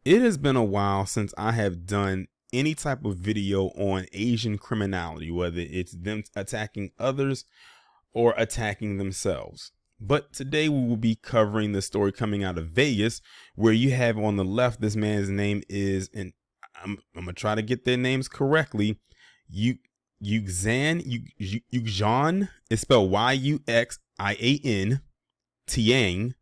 It has been a while since I have done any type of video on Asian criminality, whether it's them attacking others or attacking themselves. But today we will be covering the story coming out of Vegas, where you have on the left, this man's name is, and I'm going to try to get their names correctly. Yuxan is spelled Yuxian, Tiang.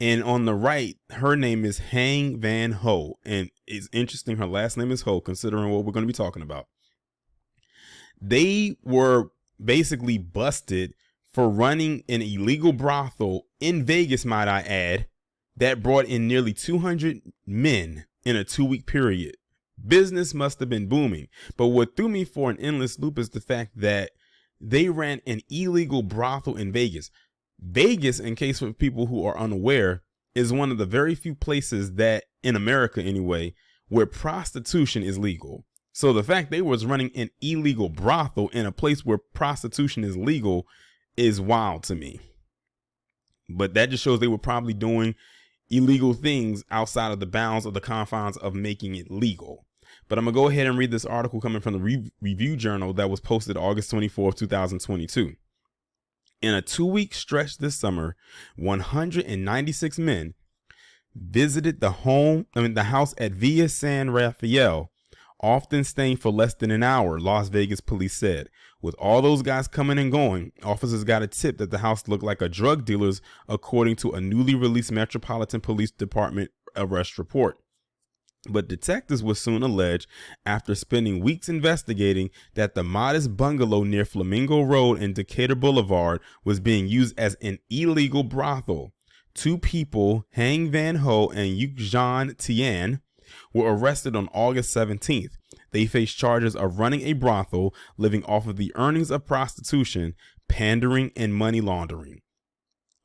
And on the right, her name is Hang Van Ho. And it's interesting, her last name is Ho, considering what we're going to be talking about. They were basically busted for running an illegal brothel in Vegas, might I add, that brought in nearly 200 men in a 2-week period. Business must have been booming. But what threw me for an endless loop is the fact that they ran an illegal brothel in Vegas. Vegas, in case for people who are unaware, is one of the very few places that, in America anyway, where prostitution is legal. So the fact they was running an illegal brothel in a place where prostitution is legal is wild to me. But that just shows they were probably doing illegal things outside of the bounds of the confines of making it legal. But I'm going to go ahead and read this article coming from the Review Journal that was posted August 24th, 2022. In a 2-week stretch this summer, 196 men visited the house at Villa San Rafael, often staying for less than an hour, Las Vegas police said. With all those guys coming and going, officers got a tip that the house looked like a drug dealer's, according to a newly released Metropolitan Police Department arrest report. But detectives would soon allege, after spending weeks investigating, that the modest bungalow near Flamingo Road and Decatur Boulevard was being used as an illegal brothel. 2 people, Hang Van Ho and Yuxian Tian, were arrested on August 17th. They faced charges of running a brothel, living off of the earnings of prostitution, pandering, and money laundering.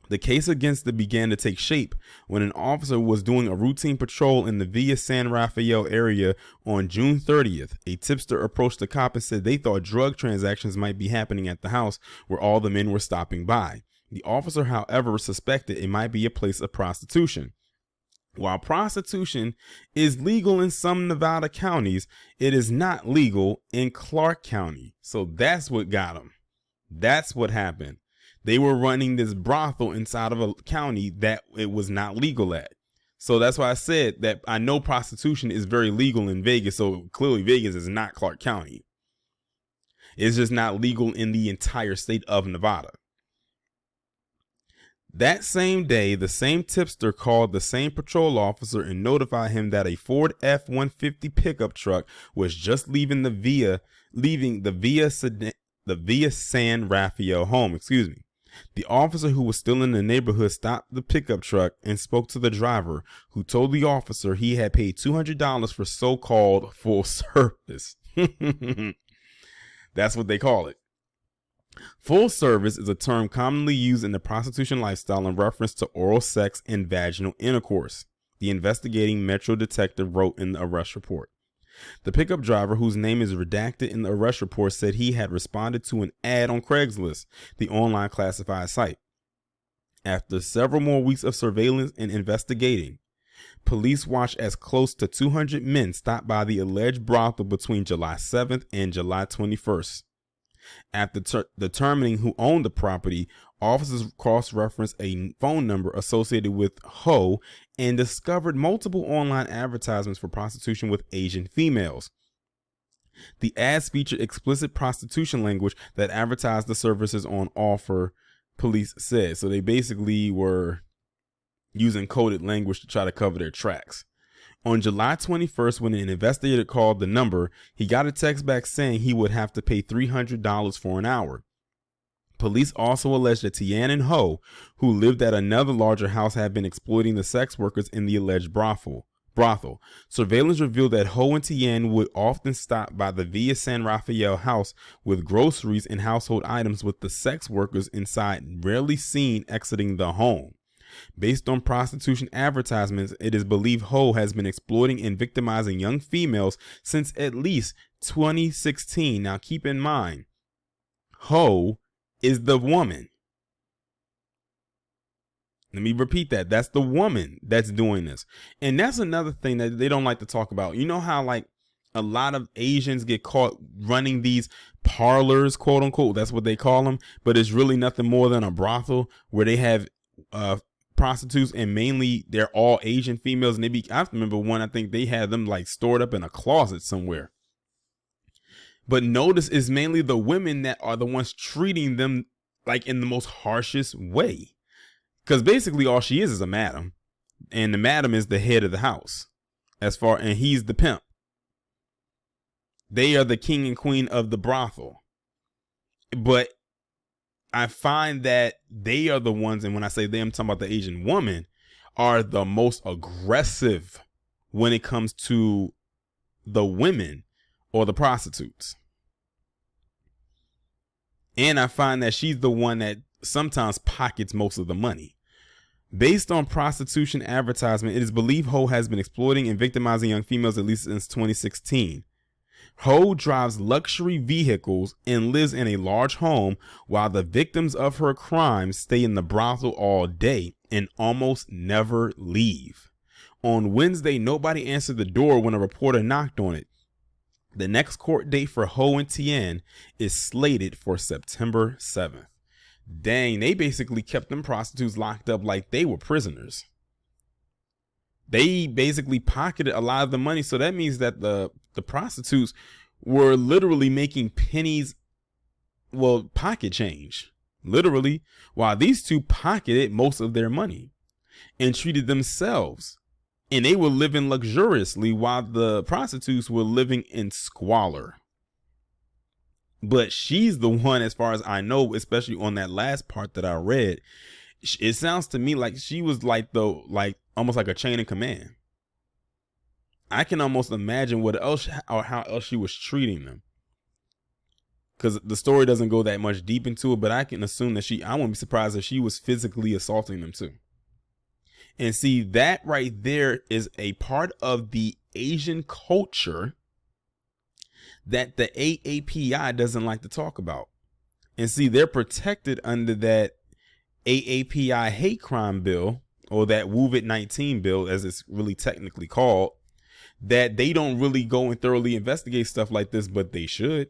The case against them began to take shape when an officer was doing a routine patrol in the Villa San Rafael area on June 30th. A tipster approached the cop and said they thought drug transactions might be happening at the house where all the men were stopping by. The officer, however, suspected it might be a place of prostitution. While prostitution is legal in some Nevada counties, it is not legal in Clark County. So that's what got them. That's what happened. They were running this brothel inside of a county that it was not legal at. So that's why I said that I know prostitution is very legal in Vegas. So clearly Vegas is not Clark County. It's just not legal in the entire state of Nevada. That same day, the same tipster called the same patrol officer and notified him that a Ford F-150 pickup truck was just leaving the Villa San Rafael home. The officer, who was still in the neighborhood, stopped the pickup truck and spoke to the driver, who told the officer he had paid $200 for so-called full service. That's what they call it. Full service is a term commonly used in the prostitution lifestyle in reference to oral sex and vaginal intercourse, the investigating Metro detective wrote in the arrest report. The pickup driver, whose name is redacted in the arrest report, said he had responded to an ad on Craigslist, the online classified site. After several more weeks of surveillance and investigating, police watched as close to 200 men stopped by the alleged brothel between July 7th and July 21st. After determining who owned the property, officers cross-referenced a phone number associated with Ho and discovered multiple online advertisements for prostitution with Asian females. The ads featured explicit prostitution language that advertised the services on offer, police said. So they basically were using coded language to try to cover their tracks. On July 21st, when an investigator called the number, he got a text back saying he would have to pay $300 for an hour. Police also alleged that Tian and Ho, who lived at another larger house, had been exploiting the sex workers in the alleged brothel. Surveillance revealed that Ho and Tian would often stop by the Villa San Rafael house with groceries and household items, with the sex workers inside rarely seen exiting the home. Based on prostitution advertisements, it is believed Ho has been exploiting and victimizing young females since at least 2016. Now keep in mind, Ho is the woman. Let me repeat that. That's the woman that's doing this. And that's another thing that they don't like to talk about. You know how like a lot of Asians get caught running these parlors, quote unquote. That's what they call them. But it's really nothing more than a brothel where they have prostitutes, and mainly they're all Asian females. And I remember one, I think they had them like stored up in a closet somewhere. But notice it's mainly the women that are the ones treating them like in the most harshest way. Because basically all she is a madam, and the madam is the head of the house and he's the pimp. They are the king and queen of the brothel. But I find that they are the ones, and when I say them, I'm talking about the Asian woman, are the most aggressive when it comes to the women or the prostitutes. And I find that she's the one that sometimes pockets most of the money. Based on prostitution advertisement, it is believed Ho has been exploiting and victimizing young females at least since 2016. Ho drives luxury vehicles and lives in a large home, while the victims of her crimes stay in the brothel all day and almost never leave. On Wednesday, nobody answered the door when a reporter knocked on it. The next court date for Ho and Tien is slated for September 7th. Dang, they basically kept them prostitutes locked up like they were prisoners. They basically pocketed a lot of the money. So that means that the prostitutes were literally making pennies, well, pocket change, literally, while these two pocketed most of their money and treated themselves. And they were living luxuriously while the prostitutes were living in squalor. But she's the one, as far as I know, especially on that last part that I read, it sounds to me like she was like almost like a chain of command. I can almost imagine what else or how else she was treating them, because the story doesn't go that much deep into it. But I can assume that I wouldn't be surprised if she was physically assaulting them too. And see, that right there is a part of the Asian culture that the AAPI doesn't like to talk about. And see, they're protected under that AAPI hate crime bill, or that COVID-19 bill, as it's really technically called, that they don't really go and thoroughly investigate stuff like this, but they should.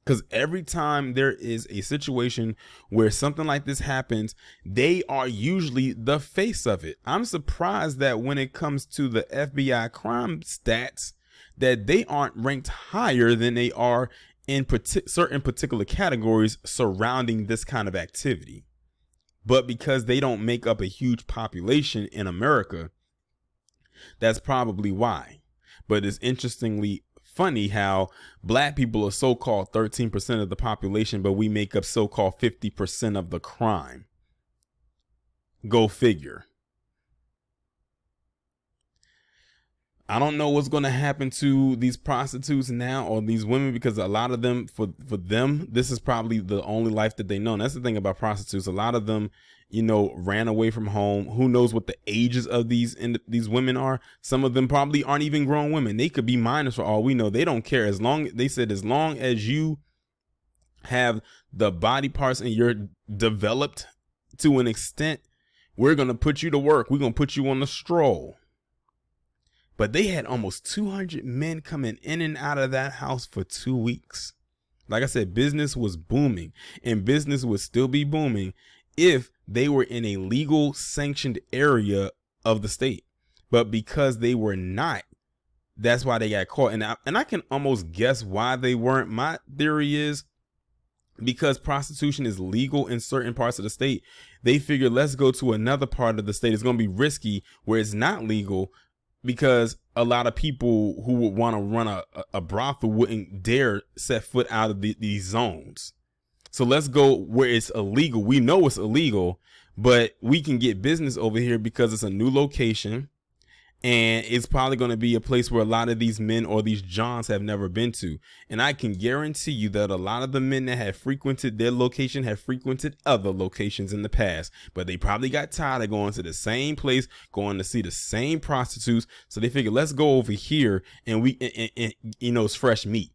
Because every time there is a situation where something like this happens, they are usually the face of it. I'm surprised that when it comes to the FBI crime stats, that they aren't ranked higher than they are in certain particular categories surrounding this kind of activity. But because they don't make up a huge population in America, that's probably why. But it's interestingly funny how black people are so-called 13% of the population, but we make up so-called 50% of the crime. Go figure. I don't know what's going to happen to these prostitutes now, or these women, because a lot of them, for them, this is probably the only life that they know. And that's the thing about prostitutes. A lot of them, ran away from home. Who knows what the ages of these women are? Some of them probably aren't even grown women. They could be minors for all we know. They don't care. As long as you have the body parts and you're developed to an extent, we're going to put you to work. We're going to put you on the stroll. But they had almost 200 men coming in and out of that house for 2 weeks. Like I said, business was booming, and business would still be booming if they were in a legal sanctioned area of the state. But because they were not, that's why they got caught. And I can almost guess why they weren't. My theory is because prostitution is legal in certain parts of the state. They figured, let's go to another part of the state. It's going to be risky where it's not legal, because a lot of people who would want to run a brothel wouldn't dare set foot out of these zones. So let's go where it's illegal. We know it's illegal, but we can get business over here because it's a new location. And it's probably going to be a place where a lot of these men or these Johns have never been to. And I can guarantee you that a lot of the men that have frequented their location have frequented other locations in the past. But they probably got tired of going to the same place, going to see the same prostitutes. So they figured, let's go over here and it's fresh meat.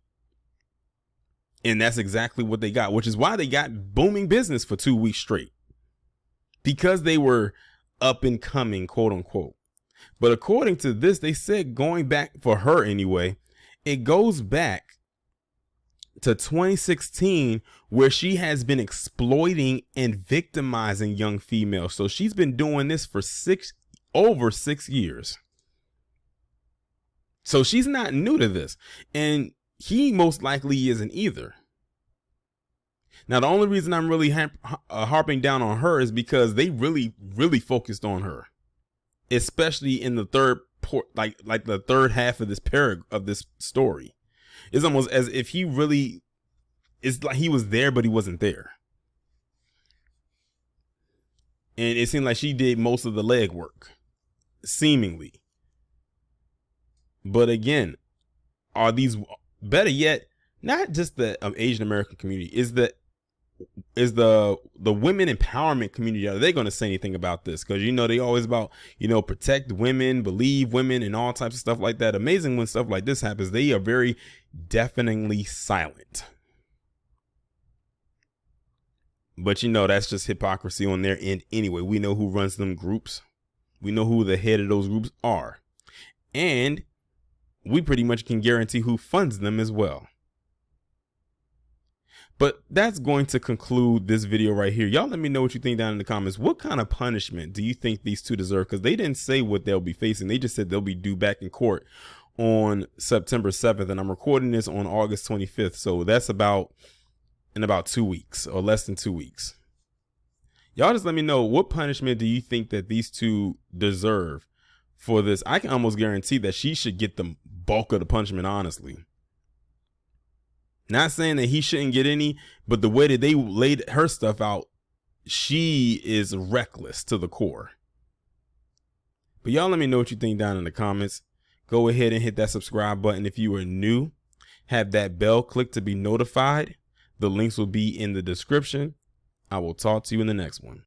And that's exactly what they got, which is why they got booming business for 2 weeks straight. Because they were up and coming, quote unquote. But according to this, they said going back for her anyway, it goes back to 2016, where she has been exploiting and victimizing young females. So she's been doing this for over 6 years. So she's not new to this, and he most likely isn't either. Now, the only reason I'm really harping down on her is because they really focused on her, especially in the third like the third half of this story. It's almost as if it's like he was there, but he wasn't there. And it seemed like she did most of the legwork, seemingly. But again, are these, better yet, not just the Asian American community, is the women empowerment community, are they going to say anything about this? Because they always about protect women, believe women, and all types of stuff like that. Amazing when stuff like this happens, they are very deafeningly silent. But that's just hypocrisy on their end anyway. We know who runs them groups. We know who the head of those groups are, and we pretty much can guarantee who funds them as well. But that's going to conclude this video right here. Y'all let me know what you think down in the comments. What kind of punishment do you think these two deserve? Because they didn't say what they'll be facing. They just said they'll be due back in court on September 7th. And I'm recording this on August 25th. So that's in about 2 weeks, or less than 2 weeks. Y'all just let me know, what punishment do you think that these two deserve for this? I can almost guarantee that she should get the bulk of the punishment, honestly. Not saying that he shouldn't get any, but the way that they laid her stuff out, she is reckless to the core. But y'all let me know what you think down in the comments. Go ahead and hit that subscribe button if you are new. Have that bell click to be notified. The links will be in the description. I will talk to you in the next one.